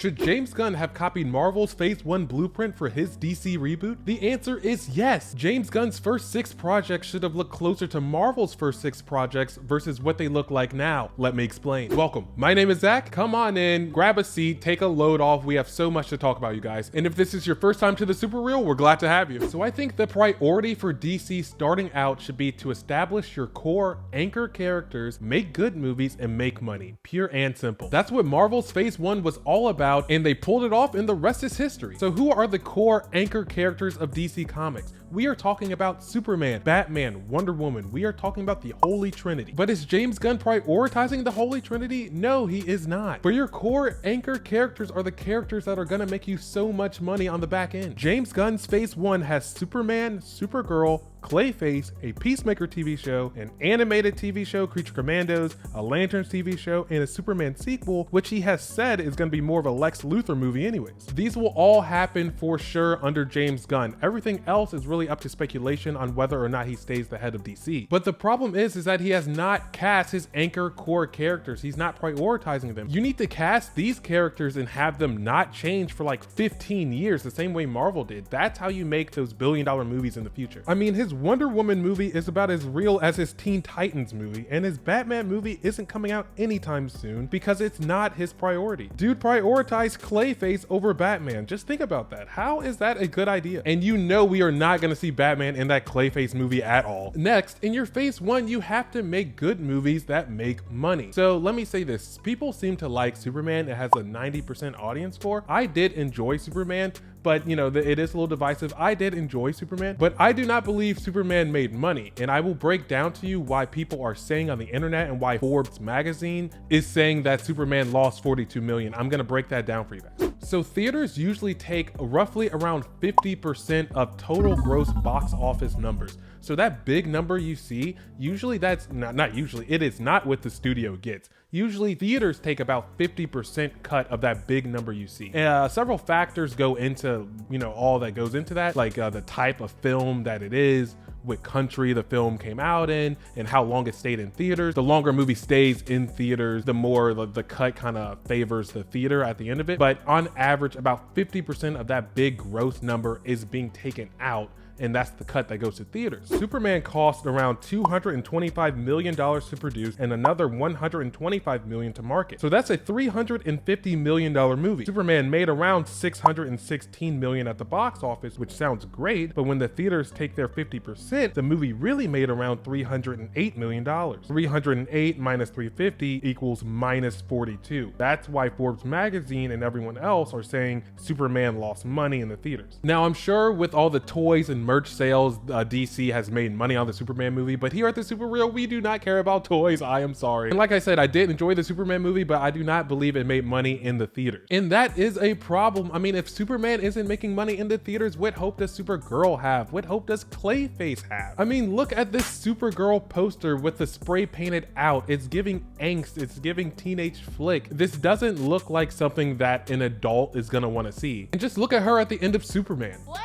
Should James Gunn have copied Marvel's Phase 1 blueprint for his DC reboot? The answer is yes. James Gunn's first 6 projects should have looked closer to Marvel's first 6 projects versus what they look like now. Let me explain. Welcome. My name is Zach. Come on in, grab a seat, take a load off. We have so much to talk about, you guys. And if this is your first time to the Super Reel, we're glad to have you. So I think the priority for DC starting out should be to establish your core anchor characters, make good movies, and make money. Pure and simple. That's what Marvel's Phase 1 was all about, and they pulled it off, and the rest is history. So who are the core anchor characters of DC Comics? We are talking about Superman, Batman, Wonder Woman. We are talking about the Holy Trinity. But is James Gunn prioritizing the Holy Trinity? No, he is not. But your core anchor characters are the characters that are gonna make you so much money on the back end. James Gunn's Phase 1 has Superman, Supergirl, Clayface, a Peacemaker TV show, an animated TV show, Creature Commandos, a Lanterns TV show, and a Superman sequel, which he has said is going to be more of a Lex Luthor movie anyways. These will all happen for sure under James Gunn. Everything else is really up to speculation on whether or not he stays the head of DC. But the problem is that he has not cast his anchor core characters. He's not prioritizing them. You need to cast these characters and have them not change for like 15 years, the same way Marvel did. That's how you make those billion-dollar movies in the future. I mean, his Wonder Woman movie is about as real as his Teen Titans movie, and his Batman movie isn't coming out anytime soon because it's not his priority. Dude prioritized Clayface over Batman. Just think about that. How is that a good idea? And you know we are not going to see Batman in that Clayface movie at all. Next, in your Phase 1, you have to make good movies that make money. So let me say this. People seem to like Superman. It has a 90% audience score. I did enjoy Superman, but you know, it is a little divisive. I did enjoy Superman, but I do not believe Superman made money. And I will break down to you why people are saying on the internet and why Forbes magazine is saying that Superman lost 42 million. I'm gonna break that down for you guys. So theaters usually take roughly around 50% of total gross box office numbers. So that big number you see, usually that's not usually, it is not what the studio gets. Usually theaters take about 50% cut of that big number you see. Several factors go into, you know, all that goes into that, like the type of film that it is, what country the film came out in, and how long it stayed in theaters. The longer a movie stays in theaters, the more the cut kind of favors the theater at the end of it. But on average, about 50% of that big gross number is being taken out, and that's the cut that goes to theaters. Superman cost around $225 million to produce and another $125 million to market. So that's a $350 million movie. Superman made around $616 million at the box office, which sounds great, but when the theaters take their 50%, the movie really made around $308 million. 308 minus 350 equals minus 42. That's why Forbes magazine and everyone else are saying Superman lost money in the theaters. Now, I'm sure with all the toys and merch sales, DC has made money on the Superman movie, but here at the Super Reel, we do not care about toys. I am sorry. And like I said, I did enjoy the Superman movie, but I do not believe it made money in the theaters. And that is a problem. I mean, if Superman isn't making money in the theaters, what hope does Supergirl have? What hope does Clayface have? I mean, look at this Supergirl poster with the spray painted out. It's giving angst. It's giving teenage flick. This doesn't look like something that an adult is gonna want to see. And just look at her at the end of Superman. What?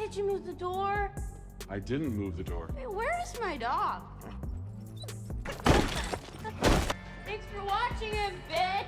Did you move the door? I didn't move the door. Hey, where is my dog? Thanks for watching him, bitch!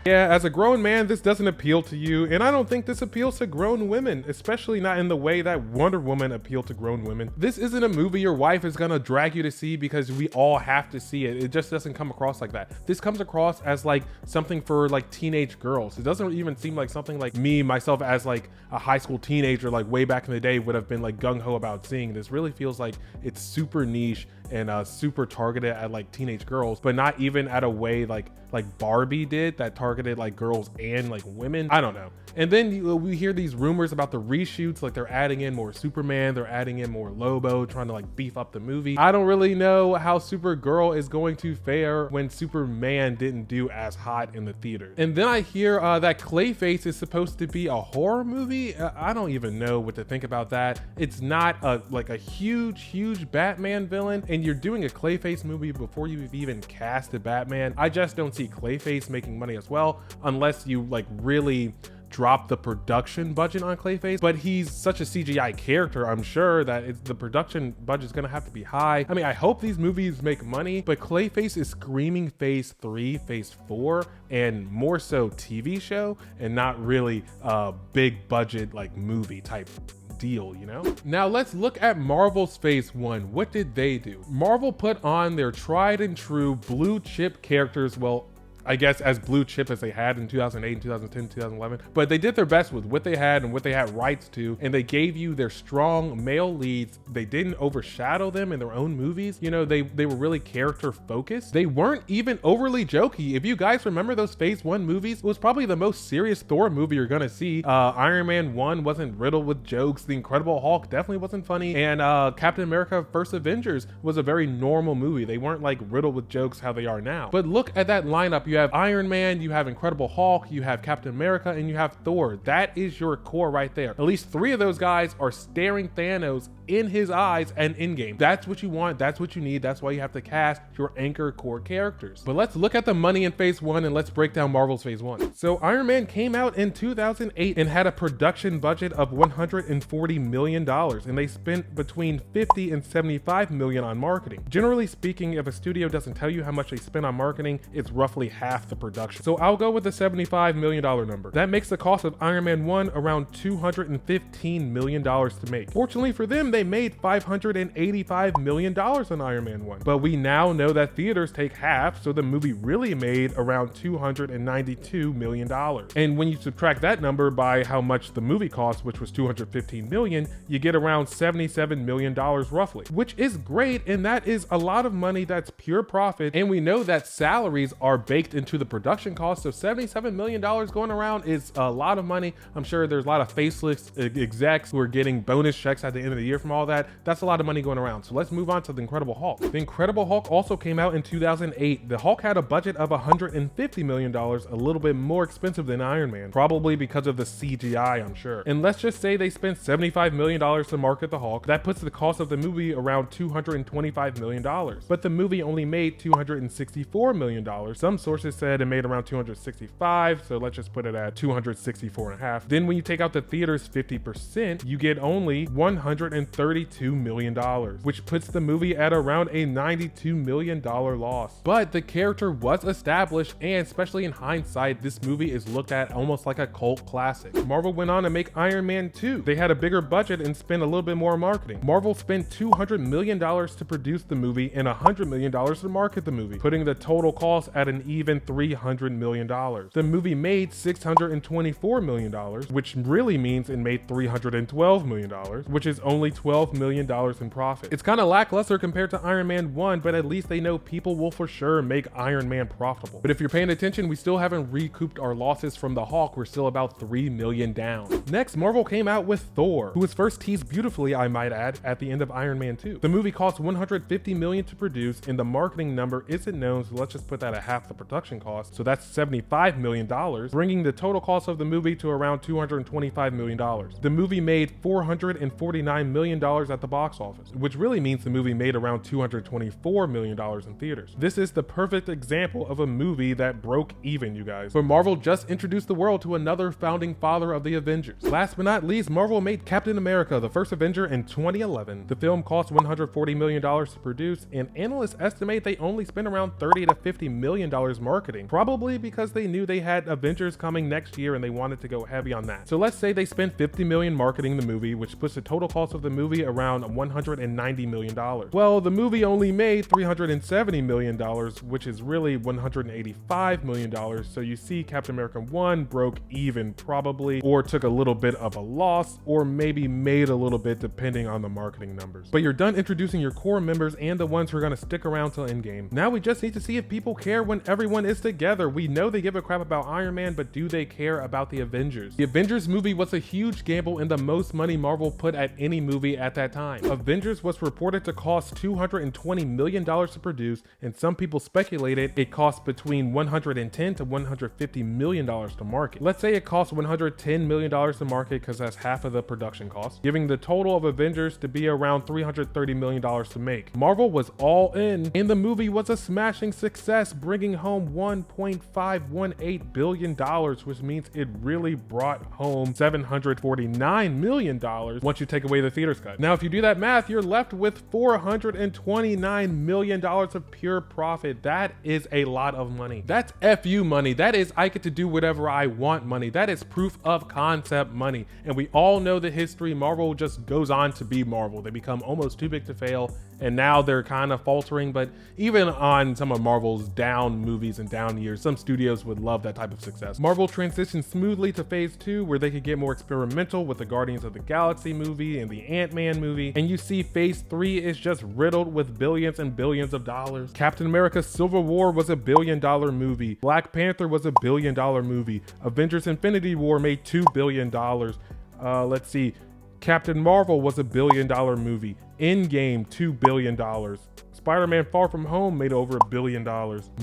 Yeah, as a grown man, this doesn't appeal to you, and I don't think this appeals to grown women, especially not in the way that Wonder Woman appealed to grown women. This isn't a movie your wife is gonna drag you to see because we all have to see it. It just doesn't come across like that. This comes across as like something for like teenage girls. It doesn't even seem like something like me, myself as like a high school teenager, like way back in the day would have been like gung-ho about seeing. This really feels like it's super niche and super targeted at like teenage girls, but not even at a way like Barbie did that targeted like girls and like women. I don't know. And then we hear these rumors about the reshoots, like they're adding in more Superman, they're adding in more Lobo, trying to like beef up the movie. I don't really know how Supergirl is going to fare when Superman didn't do as hot in the theater. And then I hear that Clayface is supposed to be a horror movie. I don't even know what to think about that. It's not like a huge Batman villain, and you're doing a Clayface movie before you've even cast a Batman. I just don't see Clayface making money as well, unless you like really drop the production budget on Clayface, but he's such a CGI character, I'm sure that the production budget is gonna have to be high. I mean, I hope these movies make money, but Clayface is screaming phase 3, phase 4, and more so TV show, and not really a big budget like movie type deal, you know? Now let's look at Marvel's phase 1. What did they do? Marvel put on their tried and true blue chip characters, well, I guess as blue chip as they had in 2008, 2010, 2011, but they did their best with what they had and what they had rights to, and they gave you their strong male leads. They didn't overshadow them in their own movies. You know, they were really character focused. They weren't even overly jokey. If you guys remember those phase 1 movies, it was probably the most serious Thor movie you're gonna see. Iron Man 1 wasn't riddled with jokes. The Incredible Hulk definitely wasn't funny, and Captain America First Avengers was a very normal movie. They weren't like riddled with jokes how they are now. But look at that lineup. You have Iron Man, you have Incredible Hulk, you have Captain America, and you have Thor. That is your core right there. At least 3 of those guys are staring Thanos in his eyes and in game. That's what you want, that's what you need, that's why you have to cast your anchor core characters. But let's look at the money in phase 1 and let's break down Marvel's phase 1. So Iron Man came out in 2008 and had a production budget of $140 million, and they spent between 50 and 75 million on marketing. Generally speaking, if a studio doesn't tell you how much they spend on marketing, it's roughly half the production. So I'll go with the $75 million number. That makes the cost of Iron Man 1 around $215 million to make. Fortunately for them, they made $585 million on Iron Man 1. But we now know that theaters take half, so the movie really made around $292 million. And when you subtract that number by how much the movie cost, which was $215 million, you get around $77 million roughly, which is great, and that is a lot of money that's pure profit. And we know that salaries are baked into the production cost, so $77 million going around is a lot of money. I'm sure there's a lot of faceless execs who are getting bonus checks at the end of the year from all that. That's a lot of money going around. So let's move on to the Incredible Hulk. The Incredible Hulk also came out in 2008. The Hulk had a budget of $150 million, a little bit more expensive than Iron Man, probably because of the CGI, I'm sure. And let's just say they spent $75 million to market the Hulk. That puts the cost of the movie around $225 million. But the movie only made $264 million. Some sources said it made around 265, so let's just put it at 264 and a half. Then when you take out the theater's 50%, you get only $132 million, which puts the movie at around a $92 million loss. But the character was established, and especially in hindsight, this movie is looked at almost like a cult classic. Marvel went on to make Iron Man 2. They had a bigger budget and spent a little bit more on marketing. Marvel spent $200 million to produce the movie and $100 million to market the movie, putting the total cost at an even $300 million. The movie made $624 million, which really means it made $312 million, which is only $12 million in profit. It's kind of lackluster compared to Iron Man 1, but at least they know people will for sure make Iron Man profitable. But if you're paying attention, we still haven't recouped our losses from the Hulk. We're still about 3 million down. Next, Marvel came out with Thor, who was first teased beautifully, I might add, at the end of Iron Man 2. The movie cost $150 million to produce, and the marketing number isn't known, so let's just put that at half the production cost. So that's $75 million, bringing the total cost of the movie to around $225 million. The movie made $449 million at the box office, which really means the movie made around $224 million in theaters. This is the perfect example of a movie that broke even, you guys. But Marvel just introduced the world to another founding father of the Avengers. Last but not least, Marvel made Captain America, the First Avenger in 2011. The film cost $140 million to produce, and analysts estimate they only spent around $30 to $50 million marketing, probably because they knew they had Avengers coming next year and they wanted to go heavy on that. So let's say they spent $50 million marketing the movie, which puts the total cost of the movie around $190 million. Well, the movie only made $370 million, which is really $185 million. So you see Captain America 1 broke even probably, or took a little bit of a loss, or maybe made a little bit depending on the marketing numbers. But you're done introducing your core members and the ones who are going to stick around till Endgame. Now we just need to see if people care when everyone is together. We know they give a crap about Iron Man, but do they care about the Avengers? The Avengers movie was a huge gamble and the most money Marvel put at any movie at that time. Avengers was reported to cost $220 million to produce, and some people speculated it cost between $110 to $150 million to market. Let's say it cost $110 million to market because that's half of the production cost, giving the total of Avengers to be around $330 million to make. Marvel was all in, and the movie was a smashing success, bringing home home $1.518 billion, which means it really brought home $749 million once you take away the theater's cut. Now, if you do that math, you're left with $429 million of pure profit. That is a lot of money. That's FU money. That is I get to do whatever I want money. That is proof of concept money. And we all know the history. Marvel just goes on to be Marvel. They become almost too big to fail, and now they're kind of faltering. But even on some of Marvel's down movies and down years, some studios would love that type of success. Marvel transitioned smoothly to phase 2, where they could get more experimental with the Guardians of the Galaxy movie and the Ant-Man movie, and you see phase 3 is just riddled with billions and billions of dollars. Captain America Civil War was a $1 billion movie. Black Panther was a $1 billion movie. Avengers Infinity War made $2 billion. Let's see. Captain Marvel was a $1 billion movie. Endgame, $2 billion. Spider-Man Far From Home made over $1 billion.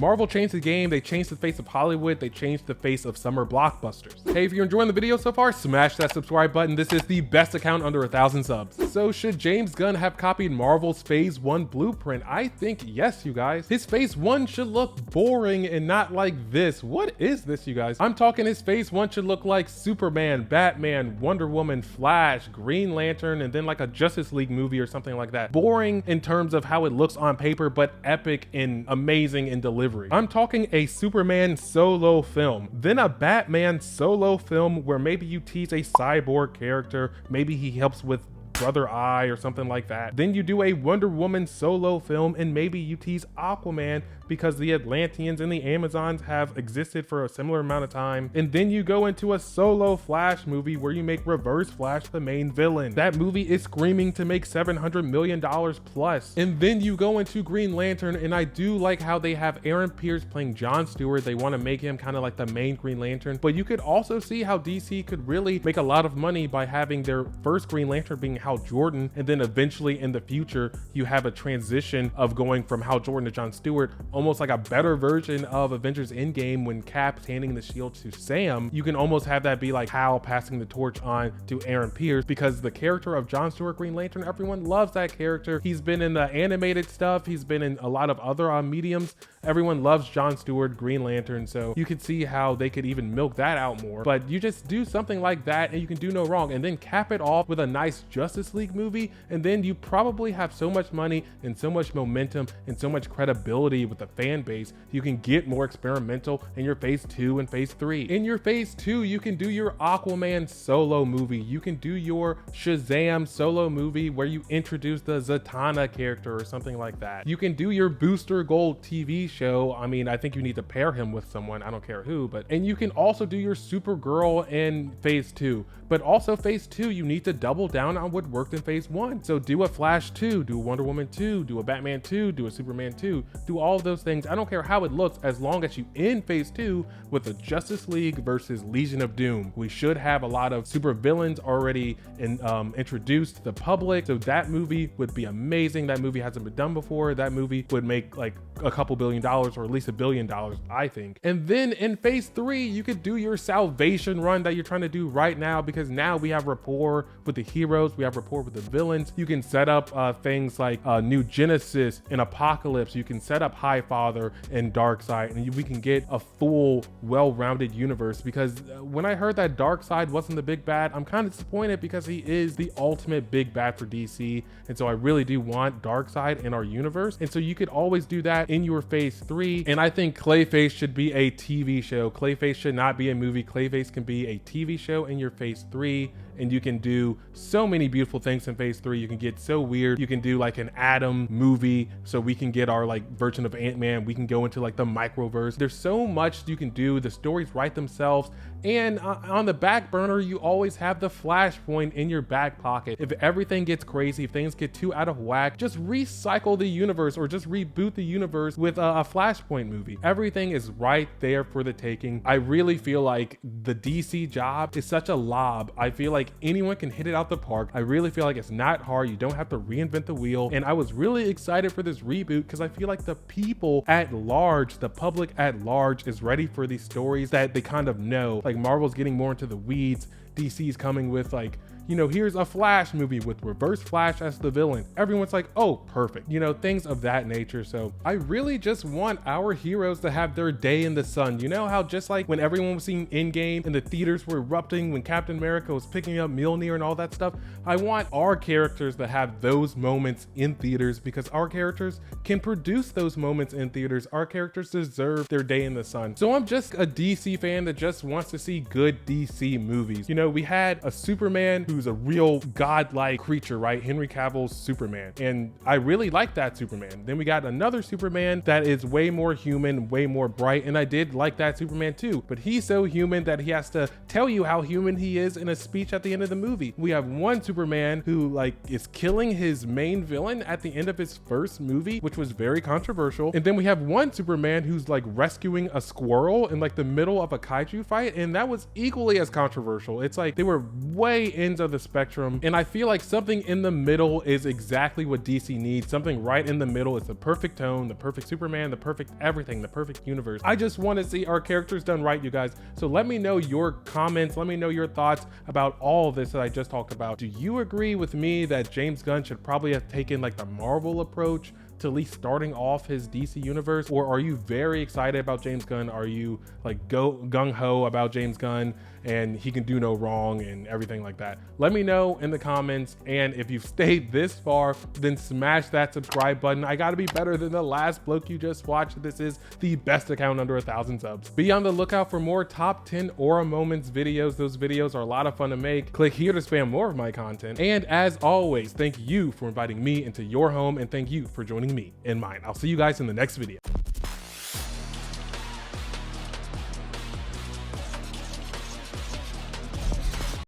Marvel changed the game. They changed the face of Hollywood. They changed the face of summer blockbusters. Hey, if you're enjoying the video so far, smash that subscribe button. This is the best account under 1,000 subs. So should James Gunn have copied Marvel's phase 1 blueprint? I think yes, you guys. His phase 1 should look boring and not like this. What is this, you guys? I'm talking his phase 1 should look like Superman, Batman, Wonder Woman, Flash, Green Lantern, and then like a Justice League movie or something like that. Boring in terms of how it looks on paper, but epic and amazing in delivery. I'm talking a Superman solo film, then a Batman solo film where maybe you tease a cyborg character, maybe he helps with Brother Eye or something like that. Then you do a Wonder Woman solo film, and maybe you tease Aquaman because the Atlanteans and the Amazons have existed for a similar amount of time. And then you go into a solo Flash movie where you make Reverse Flash the main villain. That movie is screaming to make $700 million plus. And then you go into Green Lantern, and I do like how they have Aaron Pierce playing John Stewart. They want to make him kind of like the main Green Lantern, but you could also see how DC could really make a lot of money by having their first Green Lantern being Hal Jordan, and then eventually in the future you have a transition of going from Hal Jordan to John Stewart, almost like a better version of Avengers Endgame when Cap's handing the shield to Sam. You can almost have that be like Hal passing the torch on to Aaron Pierce, because the character of John Stewart Green Lantern, everyone loves that character. He's been in the animated stuff, he's been in a lot of other mediums. Everyone loves John Stewart Green Lantern, so you could see how they could even milk that out more. But you just do something like that and you can do no wrong, and then cap it off with a nice Justice League movie, and then you probably have so much money and so much momentum and so much credibility with the fan base, you can get more experimental in your phase 2 and phase 3. In your phase 2, you can do your Aquaman solo movie, you can do your Shazam solo movie where you introduce the Zatanna character or something like that. You can do your Booster Gold TV show. I mean, I think you need to pair him with someone, I don't care who, and you can also do your Supergirl in phase 2. But also phase 2, you need to double down on what worked in phase 1. So do a Flash 2, do a Wonder Woman 2, do a Batman 2, do a Superman 2, do all of those things. I don't care how it looks, as long as you end phase 2 with the Justice League versus Legion of Doom. We should have a lot of super villains already introduced to the public, so that movie would be amazing. That movie hasn't been done before. That movie would make like a couple $1 billion, or at least $1 billion, I think. And then in phase 3, you could do your salvation run that you're trying to do right now, because now we have rapport with the heroes, we have rapport with the villains. You can set up things like New Genesis and Apocalypse. You can set up Highfather and Darkseid, and we can get a full, well-rounded universe. Because when I heard that Darkseid wasn't the big bad, I'm kind of disappointed, because he is the ultimate big bad for DC, and so I really do want Darkseid in our universe. And so you could always do that in your phase 3. And I think Clayface should be a TV show. Clayface should not be a movie. Clayface can be a TV show in your phase 3, and you can do so many beautiful things in phase 3. You can get so weird. You can do like an Atom movie, so we can get our like version of Ant-Man. We can go into like the microverse. There's so much you can do. The stories write themselves. And on the back burner, you always have the Flashpoint in your back pocket. If everything gets crazy, if things get too out of whack, just recycle the universe, or just reboot the universe with a Flashpoint movie. Everything is right there for the taking. I really feel like the DC job is such a lob. I feel like anyone can hit it out the park. I really feel like it's not hard. You don't have to reinvent the wheel. And I was really excited for this reboot, because I feel like the people at large, the public at large, is ready for these stories that they kind of know. Like Marvel's getting more into the weeds. DC's coming with like, you know, here's a Flash movie with Reverse Flash as the villain. Everyone's like, oh, perfect. You know, things of that nature. So I really just want our heroes to have their day in the sun. You know how just like when everyone was seeing Endgame and the theaters were erupting when Captain America was picking up Mjolnir and all that stuff, I want our characters to have those moments in theaters because our characters can produce those moments in theaters. Our characters deserve their day in the sun. So I'm just a DC fan that just wants to see good DC movies. You know, we had a Superman who's a real godlike creature, right? Henry Cavill's Superman. And I really like that Superman. Then we got another Superman that is way more human, way more bright. And I did like that Superman too, but he's so human that he has to tell you how human he is in a speech at the end of the movie. We have one Superman who like is killing his main villain at the end of his first movie, which was very controversial. And then we have one Superman who's like rescuing a squirrel in like the middle of a kaiju fight. And that was equally as controversial. It's like they were way ends of the spectrum. And I feel like something in the middle is exactly what DC needs. Something right in the middle. It's the perfect tone, the perfect Superman, the perfect everything, the perfect universe. I just want to see our characters done right, you guys. So let me know your comments. Let me know your thoughts about all of this that I just talked about. Do you agree with me that James Gunn should probably have taken like the Marvel approach to at least starting off his DC universe? Or are you very excited about James Gunn? Are you like gung-ho about James Gunn and he can do no wrong and everything like that? Let me know in the comments. And if you've stayed this far, then smash that subscribe button. I gotta be better than the last bloke you just watched. This is the best account under 1,000 subs. Be on the lookout for more top 10 Aura Moments videos. Those videos are a lot of fun to make. Click here to spam more of my content. And as always, thank you for inviting me into your home and thank you for joining me in mine. I'll see you guys in the next video.